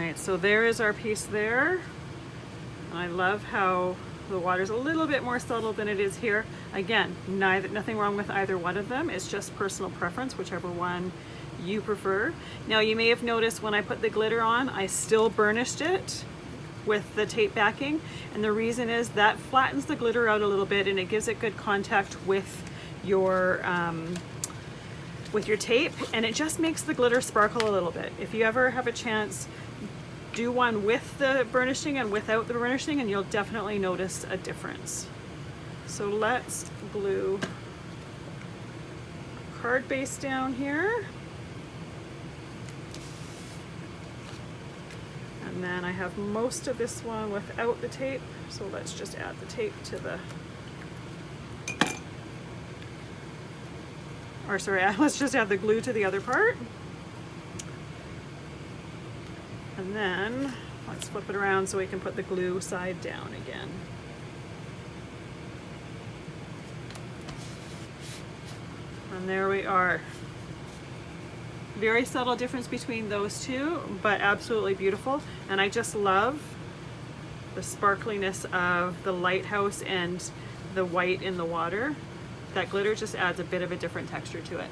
right, so there is our piece there. I love how the water's a little bit more subtle than it is here. Again, nothing wrong with either one of them. It's just personal preference, whichever one you prefer. Now you may have noticed when I put the glitter on, I still burnished it with the tape backing. And the reason is that flattens the glitter out a little bit and it gives it good contact with your tape, and it just makes the glitter sparkle a little bit. If you ever have a chance, do one with the burnishing and without the burnishing and you'll definitely notice a difference. So let's glue card base down here. And then I have most of this one without the tape, so let's just add the tape to the, or sorry, let's just add the glue to the other part. And then let's flip it around so we can put the glue side down again. And there we are. Very subtle difference between those two, but absolutely beautiful. And I just love the sparkliness of the lighthouse and the white in the water. That glitter just adds a bit of a different texture to it.